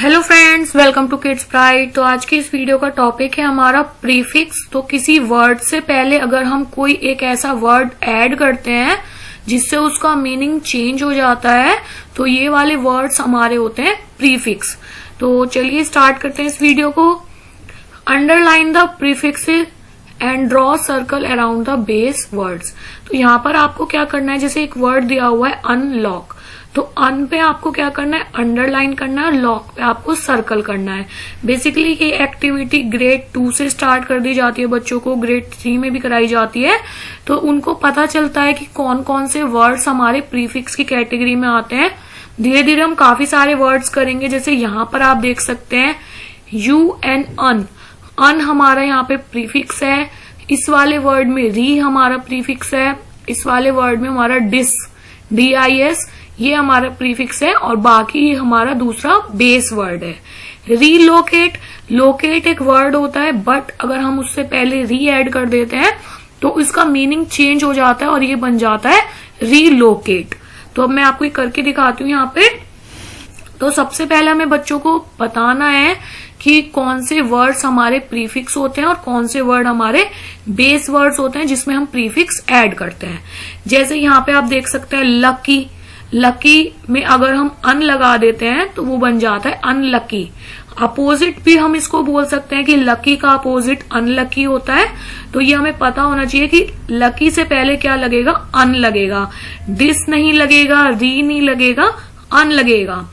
Hello friends, welcome to kids pride. तो आज की इस वीडियो का टॉपिक है हमारा प्रीफिक्स। तो किसी वर्ड से पहले अगर हम कोई एक ऐसा वर्ड ऐड करते हैं जिससे उसका मीनिंग चेंज हो जाता है तो ये वाले वर्ड्स हमारे होते हैं प्रीफिक्स। तो चलिए स्टार्ट करते हैं इस वीडियो को। Underline the prefixes and draw circle around the base words. तो यहाँ पर आपको क्या करना है, जैसे एक वर्ड दिया हुआ है अनलॉक, तो अन पे आपको क्या करना है, अंडरलाइन करना है, लॉक पे आपको सर्कल करना है। बेसिकली ये एक्टिविटी ग्रेड 2 से स्टार्ट कर दी जाती है, बच्चों को ग्रेड 3 में भी कराई जाती है। तो उनको पता चलता है कि कौन कौन से वर्ड्स हमारे प्रीफिक्स की कैटेगरी में आते हैं। धीरे धीरे हम काफी सारे वर्ड्स करेंगे। जैसे यहाँ पर आप देख सकते हैं यू एंड अन। अन हमारा यहाँ पे प्रीफिक्स है। इस वाले वर्ड में री हमारा प्रीफिक्स है। इस वाले वर्ड में हमारा डिस, DIS, ये हमारा प्रीफिक्स है। और बाकी हमारा दूसरा बेस वर्ड है। रीलोकेट, लोकेट एक वर्ड होता है, बट अगर हम उससे पहले री ऐड कर देते हैं तो इसका मीनिंग चेंज हो जाता है और ये बन जाता है रीलोकेट। तो अब मैं आपको ये करके दिखाती हूँ यहाँ पे। तो सबसे पहले हमें बच्चों को बताना है कि कौन से वर्ड्स हमारे प्रीफिक्स होते हैं और कौन से वर्ड हमारे बेस वर्ड्स होते हैं जिसमें हम प्रीफिक्स ऐड करते हैं। जैसे यहाँ पे आप देख सकते हैं लकी। लकी में अगर हम अन लगा देते हैं तो वो बन जाता है अनलकी। अपोजिट भी हम इसको बोल सकते हैं कि लकी का अपोजिट अनलकी होता है। तो ये हमें पता होना चाहिए कि लकी से पहले क्या लगेगा, अन लगेगा। डिस नहीं लगेगा, री नहीं लगेगा, अन लगेगा।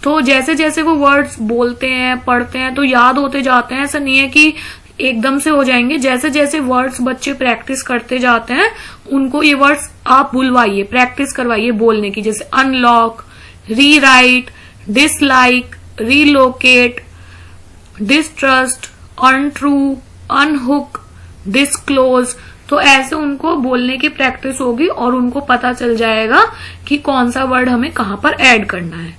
तो जैसे जैसे वो वर्ड्स बोलते हैं, पढ़ते हैं तो याद होते जाते हैं। ऐसा नहीं है कि एकदम से हो जाएंगे। जैसे जैसे वर्ड्स बच्चे प्रैक्टिस करते जाते हैं उनको ये वर्ड्स आप बुलवाइए, प्रैक्टिस करवाइए बोलने की। जैसे unlock, rewrite, dislike, relocate, distrust, untrue, अनहुक, disclose. तो ऐसे उनको बोलने की प्रैक्टिस होगी और उनको पता चल जाएगा कि कौन सा वर्ड हमें कहाँ पर ऐड करना है।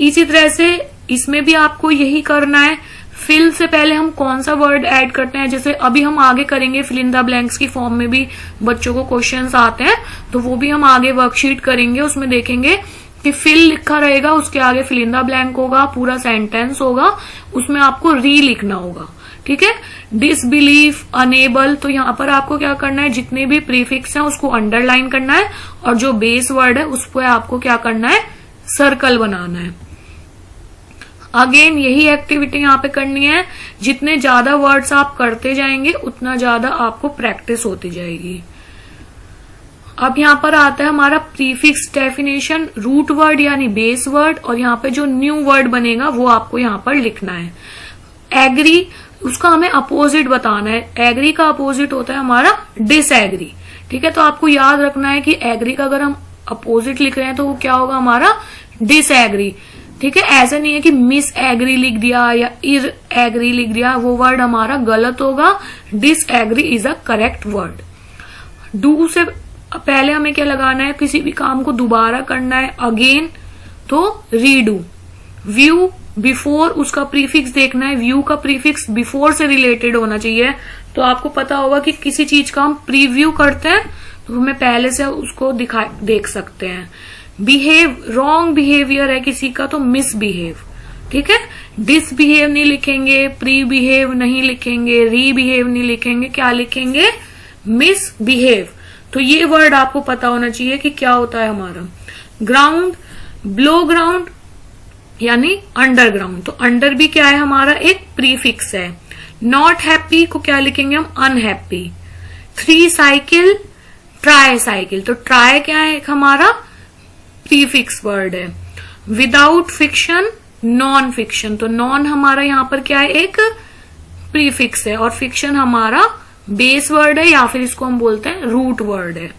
इसी तरह से इसमें भी आपको यही करना है। फिल से पहले हम कौन सा वर्ड ऐड करते हैं, जैसे अभी हम आगे करेंगे फिल इन द ब्लैंक्स की फॉर्म में भी बच्चों को क्वेश्चंस आते हैं, तो वो भी हम आगे वर्कशीट करेंगे। उसमें देखेंगे कि फिल लिखा रहेगा, उसके आगे फिल इन द ब्लैंक होगा, पूरा सेंटेंस होगा, उसमें आपको री लिखना होगा। ठीक है। डिसबिलीफ, अनेबल, तो यहाँ पर आपको क्या करना है, जितने भी प्रीफिक्स हैं उसको अंडरलाइन करना है और जो बेस वर्ड है उस पर आपको क्या करना है, सर्कल बनाना है। अगेन यही एक्टिविटी यहाँ पे करनी है। जितने ज्यादा वर्ड्स आप करते जाएंगे उतना ज्यादा आपको प्रैक्टिस होती जाएगी। अब यहाँ पर आता है हमारा प्रीफिक्स डेफिनेशन, रूट वर्ड यानी बेस वर्ड, और यहाँ पे जो न्यू वर्ड बनेगा वो आपको यहाँ पर लिखना है। एग्री, उसका हमें अपोजिट बताना है। एग्री का अपोजिट होता है हमारा डिसएग्री। ठीक है। तो आपको याद रखना है कि एग्री का अगर हम अपोजिट लिख रहे हैं तो वो क्या होगा, हमारा डिसएग्री। ठीक है। ऐसा नहीं है कि मिस एग्री लिख दिया या इर एग्री लिख दिया, वो वर्ड हमारा गलत होगा। Disagree is a correct word. Do से पहले हमें क्या लगाना है, किसी भी काम को दोबारा करना है, अगेन, तो रीडू। व्यू, बिफोर, उसका प्रीफिक्स देखना है। व्यू का प्रीफिक्स बिफोर से रिलेटेड होना चाहिए। तो आपको पता होगा कि किसी चीज का हम प्रीव्यू करते हैं तो हमें पहले से उसको देख सकते हैं। बिहेव, रॉन्ग बिहेवियर है किसी का तो मिसबिहेव। ठीक है। डिसबिहेव नहीं लिखेंगे, प्री बिहेव नहीं लिखेंगे, री बिहेव नहीं लिखेंगे, क्या लिखेंगे, मिसबिहेव। तो ये वर्ड आपको पता होना चाहिए कि क्या होता है हमारा। ग्राउंड, ब्लो ग्राउंड यानी अंडरग्राउंड। तो अंडर भी क्या है, हमारा एक प्रीफिक्स है। नॉट हैप्पी को क्या लिखेंगे हम, अनहैप्पी। 3 साइकिल, ट्राई साइकिल, तो ट्राई क्या है, एक हमारा प्रीफिक्स वर्ड है। विदाउट फिक्शन, नॉन फिक्शन, तो नॉन हमारा यहाँ पर क्या है, एक प्रीफिक्स है और फिक्शन हमारा बेस वर्ड है या फिर इसको हम बोलते हैं रूट वर्ड है।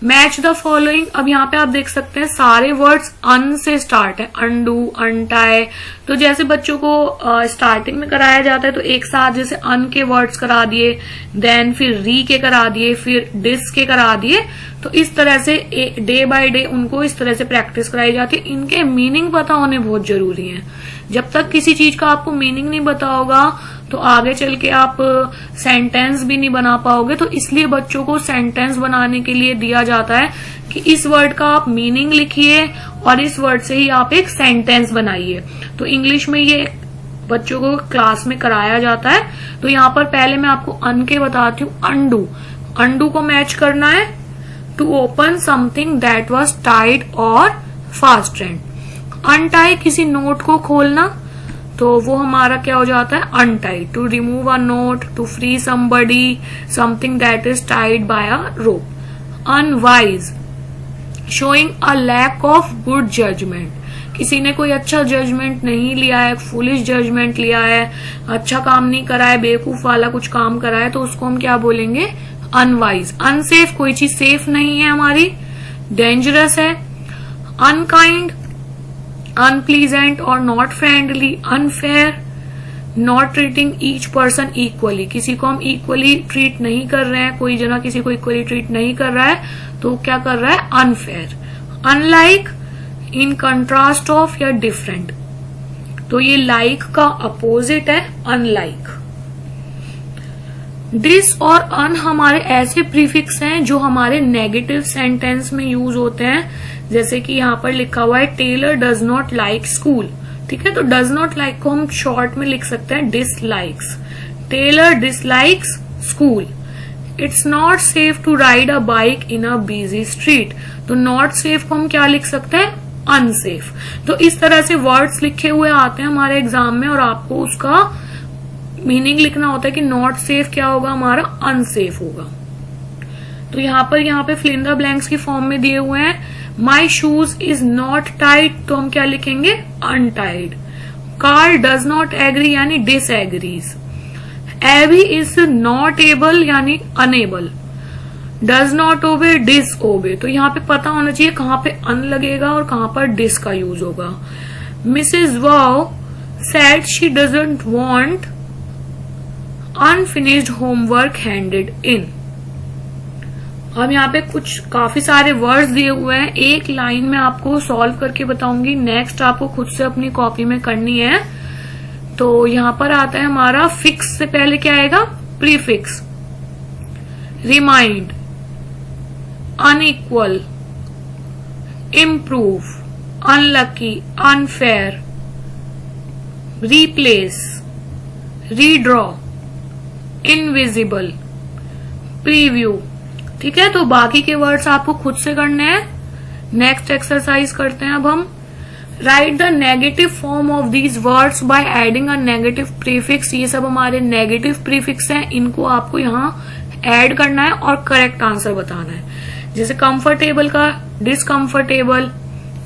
मैच द फॉलोइंग, अब यहाँ पे आप देख सकते हैं सारे वर्ड्स अन से स्टार्ट है। अंडू, अनटाई, तो जैसे बच्चों को स्टार्टिंग में कराया जाता है तो एक साथ जैसे अन के वर्ड्स करा दिए, देन फिर री के करा दिए, फिर डिस के करा दिए। तो इस तरह से डे बाय डे उनको इस तरह से प्रैक्टिस कराई जाती है। इनके मीनिंग पता होने बहुत जरूरी है। जब तक किसी चीज का आपको मीनिंग नहीं पता होगा तो आगे चल के आप सेंटेंस भी नहीं बना पाओगे। तो इसलिए बच्चों को सेंटेंस बनाने के लिए दिया जाता है कि इस वर्ड का आप मीनिंग लिखिए और इस वर्ड से ही आप एक सेंटेंस बनाइए। तो इंग्लिश में ये बच्चों को क्लास में कराया जाता है। तो यहाँ पर पहले मैं आपको अन के बताती हूँ। अंडू, अंडू को मैच करना है to open something that was tied और फास्टेंड। अनटाई किसी नोट को खोलना, तो वो हमारा क्या हो जाता है untied. To remove a knot, to free somebody, something that is tied by a rope. Unwise, showing a lack of good judgment, किसी ने कोई अच्छा जजमेंट नहीं लिया है, फुलिश जजमेंट लिया है, अच्छा काम नहीं करा है, बेवकूफ वाला कुछ काम करा है, तो उसको हम क्या बोलेंगे अनवाइज। अनसेफ, कोई चीज सेफ नहीं है हमारी, डेंजरस है। अनकाइंड, अनप्लीजेंट और not friendly. Unfair, not treating each person equally, किसी को हम इक्वली ट्रीट नहीं कर रहे हैं, कोई जना किसी को इक्वली ट्रीट नहीं कर रहा है, तो क्या कर रहा है unfair. Unlike, in contrast of या डिफरेंट, तो ये लाइक का अपोजिट है अनलाइक। दिस और अन हमारे ऐसे प्रीफिक्स हैं जो हमारे नेगेटिव सेंटेंस में यूज होते हैं। जैसे कि यहाँ पर लिखा हुआ है Taylor does not like school, ठीक है, तो डज नॉट लाइक को हम शॉर्ट में लिख सकते हैं dislikes. Taylor dislikes school. It's not safe to ride a bike in a busy street, तो नॉट सेफ को हम क्या लिख सकते हैं अनसेफ। तो इस तरह से वर्ड्स लिखे हुए आते हैं हमारे एग्जाम में और आपको उसका मीनिंग लिखना होता है कि नॉट सेफ क्या होगा हमारा अनसेफ होगा। तो यहाँ पे फिल इन द ब्लैंक्स की फॉर्म में दिए हुए हैं। My shoes is not tied, तो हम क्या लिखेंगे untied. Carl does not agree यानी disagrees. Abby is not able यानी unable. Does not obey disobey, तो यहाँ पे पता होना चाहिए कहाँ पे अन लगेगा और कहाँ पर डिस का यूज होगा। मिसेज वाओ said she doesn't want unfinished homework handed in. अब यहाँ पे कुछ काफी सारे वर्ड्स दिए हुए हैं, एक लाइन में आपको सॉल्व करके बताऊंगी, नेक्स्ट आपको खुद से अपनी कॉपी में करनी है। तो यहाँ पर आता है हमारा फिक्स से पहले क्या आएगा prefix. Remind, unequal, improve, unlucky, unfair, replace, redraw, invisible, preview. ठीक है, तो बाकी के वर्ड्स आपको खुद से करने हैं। नेक्स्ट एक्सरसाइज करते हैं अब हम। Right the negative form of these words by adding a negative prefix. ये सब हमारे नेगेटिव प्रीफिक्स हैं, इनको आपको यहाँ ऐड करना है और करेक्ट आंसर बताना है। जैसे कंफर्टेबल का डिसकंफर्टेबल,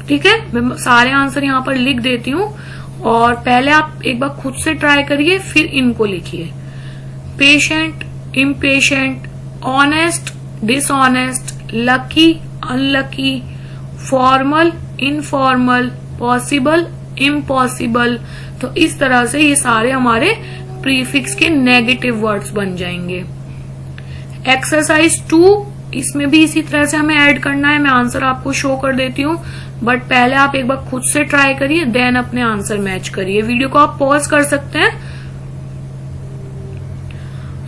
ठीक है, मैं सारे आंसर यहाँ पर लिख देती हूँ और पहले आप एक बार खुद से ट्राई करिए फिर इनको लिखिए। Patient, impatient, honest, dishonest, lucky, unlucky, formal, informal, possible, impossible. तो इस तरह से ये सारे हमारे प्रीफिक्स के नेगेटिव वर्ड्स बन जाएंगे। एक्सरसाइज 2, इसमें भी इसी तरह से हमें ऐड करना है। मैं आंसर आपको शो कर देती हूँ, बट पहले आप एक बार खुद से ट्राई करिए, देन अपने आंसर मैच करिए। वीडियो को आप पॉज कर सकते हैं।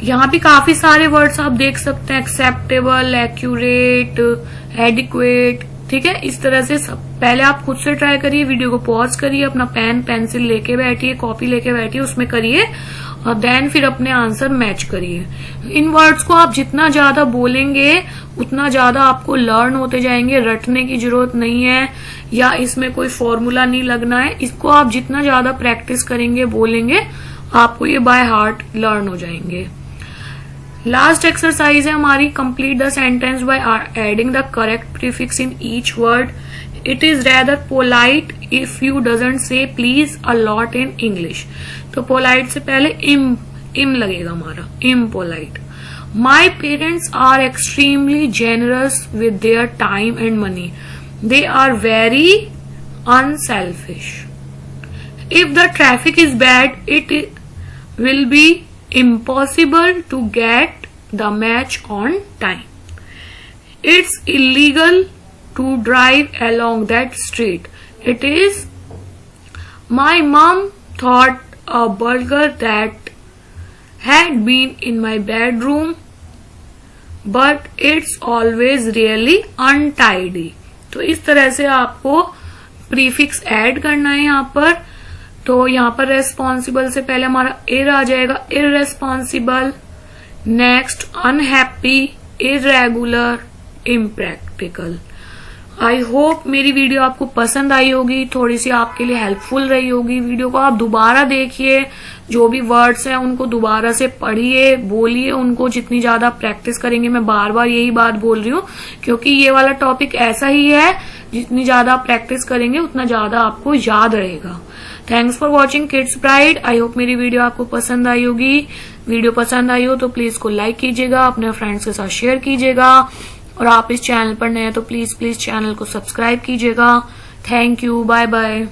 यहाँ भी काफी सारे वर्ड्स आप देख सकते हैं, एक्सेप्टेबल, एक्यूरेट, एडिक्वेट, ठीक है। इस तरह से सब पहले आप खुद से ट्राई करिए, वीडियो को पॉज करिए, अपना पेन पेंसिल लेके बैठिए, कॉपी लेके बैठिए, उसमें करिए और देन फिर अपने आंसर मैच करिए। इन वर्ड्स को आप जितना ज्यादा बोलेंगे उतना ज्यादा आपको लर्न होते जाएंगे, रटने की जरूरत नहीं है या इसमें कोई फॉर्मूला नहीं लगना है। इसको आप जितना ज्यादा प्रैक्टिस करेंगे, बोलेंगे, आपको ये बाय हार्ट लर्न हो जाएंगे। लास्ट एक्सरसाइज है हमारी, complete the sentence by adding the correct prefix in each word. It is rather polite if you doesn't say please a lot in English. तो पोलाइट से पहले इम लगेगा हमारा, impolite. My parents are extremely generous with their time and money. They are very unselfish. If the traffic is bad it will be impossible to get the match on time. It's illegal to drive along that street. It is. My mom thought a burglar that had been in my bedroom but it's always really untidy. तो इस तरह से आपको prefix add करना है यहाँ पर। तो यहाँ पर रेस्पॉन्सिबल से पहले हमारा ir आ जाएगा, irresponsible, next unhappy, irregular, impractical. I hope मेरी वीडियो आपको पसंद आई होगी, थोड़ी सी आपके लिए हेल्पफुल रही होगी। वीडियो को आप दोबारा देखिए, जो भी वर्ड्स हैं उनको दोबारा से पढ़िए, बोलिए उनको। जितनी ज्यादा प्रैक्टिस करेंगे, मैं बार बार यही बात बोल रही हूँ क्योंकि ये वाला टॉपिक ऐसा ही है, जितनी ज्यादा प्रैक्टिस करेंगे उतना ज्यादा आपको याद रहेगा। Thanks for watching kids pride. I hope मेरी वीडियो आपको पसंद आई होगी। वीडियो पसंद आई हो तो प्लीज को लाइक कीजिएगा, अपने फ्रेंड्स के साथ शेयर कीजिएगा, और आप इस चैनल पर नए हैं तो प्लीज चैनल को सब्सक्राइब कीजिएगा। Thank you, bye bye.